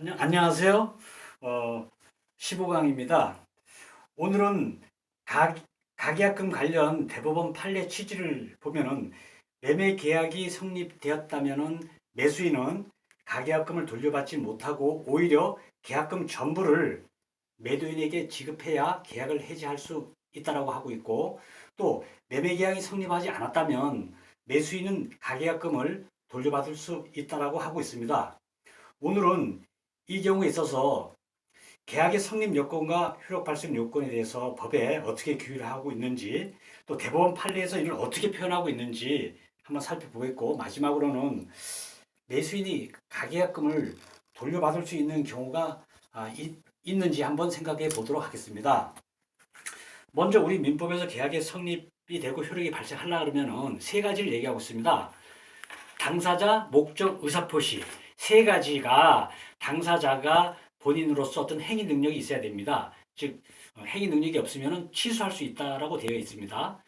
안녕하세요. 15강입니다. 오늘은 가계약금 관련 대법원 판례 취지를 보면은 매매 계약이 성립되었다면은 매수인은 가계약금을 돌려받지 못하고 오히려 계약금 전부를 매도인에게 지급해야 계약을 해지할 수 있다라고 하고 있고, 또 매매 계약이 성립하지 않았다면 매수인은 가계약금을 돌려받을 수 있다라고 하고 있습니다. 오늘은 이 경우에 있어서 계약의 성립 요건과 효력 발생 요건에 대해서 법에 어떻게 규율을 하고 있는지, 또 대법원 판례에서 이를 어떻게 표현하고 있는지 한번 살펴보겠고, 마지막으로는 매수인이 가계약금을 돌려받을 수 있는 경우가 있는지 한번 생각해 보도록 하겠습니다. 먼저 우리 민법에서 계약의 성립이 되고 효력이 발생하려고 그러면은 세 가지를 얘기하고 있습니다. 당사자, 목적, 의사표시, 세 가지가 당사자가 본인으로서 어떤 행위 능력이 있어야 됩니다. 즉 행위 능력이 없으면 취소할 수 있다라고 되어 있습니다.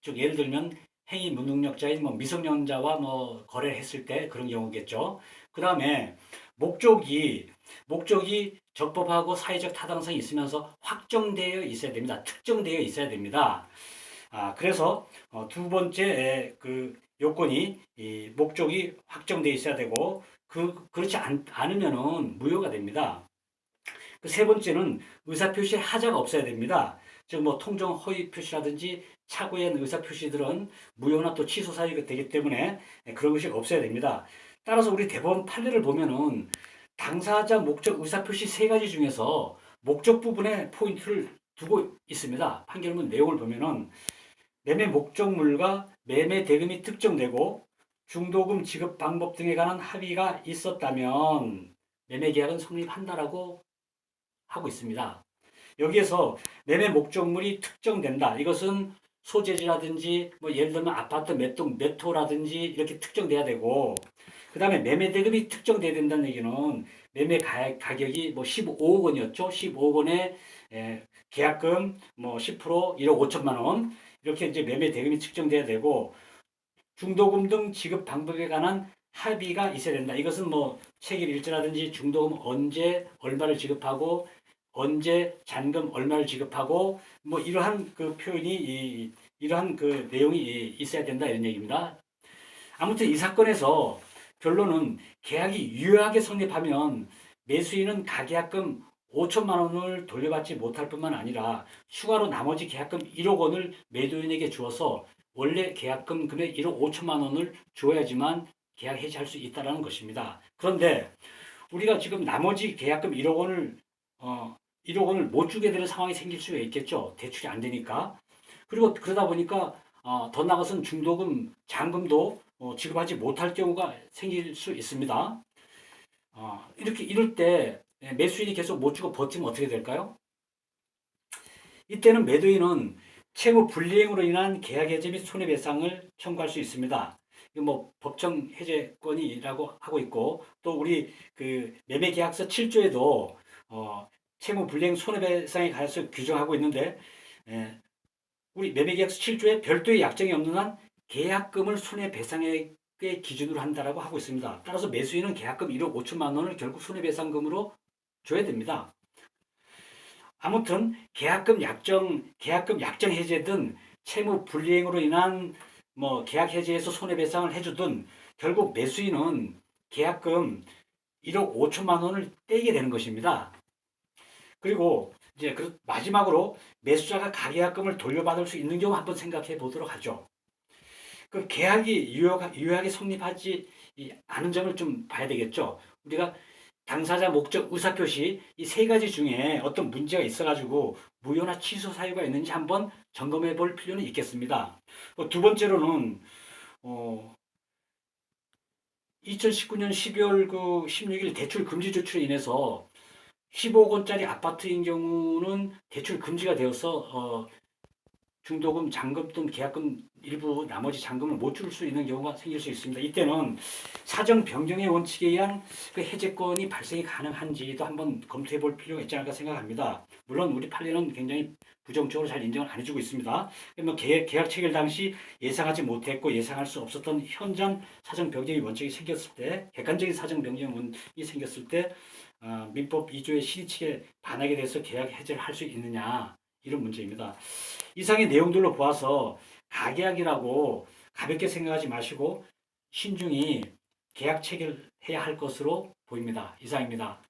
즉 예를 들면 행위 무능력자인 미성년자와 거래를 했을 때 그런 경우겠죠. 그 다음에 목적이 적법하고 사회적 타당성이 있으면서 확정되어 있어야 됩니다. 특정되어 있어야 됩니다. 그래서 두 번째 그 요건이 이 목적이 확정되어 있어야 되고 그렇지 않으면은 무효가 됩니다. 그 세 번째는 의사표시에 하자가 없어야 됩니다. 즉 통정 허위 표시라든지 착오한 의사표시들은 무효나 또 취소 사유가 되기 때문에 그런 것이 없어야 됩니다. 따라서 우리 대법원 판례를 보면은 당사자, 목적, 의사표시 세 가지 중에서 목적 부분에 포인트를 두고 있습니다. 판결문 내용을 보면은 매매 목적물과 매매 대금이 특정되고 중도금 지급 방법 등에 관한 합의가 있었다면 매매 계약은 성립한다라고 하고 있습니다. 여기에서 매매 목적물이 특정된다. 이것은 소재지라든지 예를 들면 아파트 몇 호라든지 이렇게 특정돼야 되고, 그 다음에 매매 대금이 특정돼야 된다는 얘기는 매매 가격이 15억 원이었죠. 15억 원에 계약금 10% 1억 5천만 원 이렇게 이제 매매 대금이 측정돼야 되고, 중도금 등 지급 방법에 관한 합의가 있어야 된다. 이것은 체결 일자라든지 중도금 언제 얼마를 지급하고 언제 잔금 얼마를 지급하고 이러한 그 표현이 이러한 그 내용이 있어야 된다 이런 얘기입니다. 아무튼 이 사건에서 결론은 계약이 유효하게 성립하면 매수인은 가계약금 5천만 원을 돌려받지 못할 뿐만 아니라 추가로 나머지 계약금 1억 원을 매도인에게 주어서 원래 계약금 금액 1억 5천만 원을 줘야지만 계약 해지할 수 있다는 것입니다. 그런데 우리가 지금 나머지 계약금 1억 원을 1억 원을 못 주게 되는 상황이 생길 수가 있겠죠. 대출이 안 되니까. 그리고 그러다 보니까 더 나아가서는 중도금, 잔금도 지급하지 못할 경우가 생길 수 있습니다. 이럴 때 매수인이 계속 못 주고 버티면 어떻게 될까요? 이때는 매도인은 채무 불이행으로 인한 계약 해지 및 손해배상을 청구할 수 있습니다. 이거 법정 해제권이라고 하고 있고, 또 우리 그 매매계약서 7조에도 채무 불이행 손해배상에 관해서 규정하고 있는데, 우리 매매계약서 7조에 별도의 약정이 없는 한 계약금을 손해배상액의 기준으로 한다라고 하고 있습니다. 따라서 매수인은 계약금 1억 5천만 원을 결국 손해배상금으로 줘야 됩니다. 아무튼 계약금 약정 해제 등 채무 불이행으로 인한 계약 해지에서 손해배상을 해주든 결국 매수인은 계약금 1억 5천만 원을 떼게 되는 것입니다. 그리고 이제 마지막으로 매수자가 가계약금을 돌려받을 수 있는 경우 한번 생각해 보도록 하죠. 그 계약이 유효하게 성립하지 않은 점을 좀 봐야 되겠죠. 우리가 당사자 목적 의사표시 이 세 가지 중에 어떤 문제가 있어가지고 무효나 취소 사유가 있는지 한번 점검해 볼 필요는 있겠습니다. 두 번째로는 2019년 12월 16일 대출 금지 조치로 인해서 15억 원짜리 아파트인 경우는 대출 금지가 되어서 중도금, 잔금 등 계약금 일부 나머지 잔금을 못 줄 수 있는 경우가 생길 수 있습니다. 이때는 사정 변경의 원칙에 의한 그 해제권이 발생이 가능한지도 한번 검토해 볼 필요가 있지 않을까 생각합니다. 물론 우리 판례는 굉장히 부정적으로 잘 인정을 안 해주고 있습니다. 계약 체결 당시 예상하지 못했고 예상할 수 없었던 현장 사정 변경의 원칙이 생겼을 때, 객관적인 사정 변경이 생겼을 때 민법 2조의 신의칙에 반하게 돼서 계약 해지를 할 수 있느냐 이런 문제입니다. 이상의 내용들로 보아서 가계약이라고 가볍게 생각하지 마시고 신중히 계약 체결해야 할 것으로 보입니다. 이상입니다.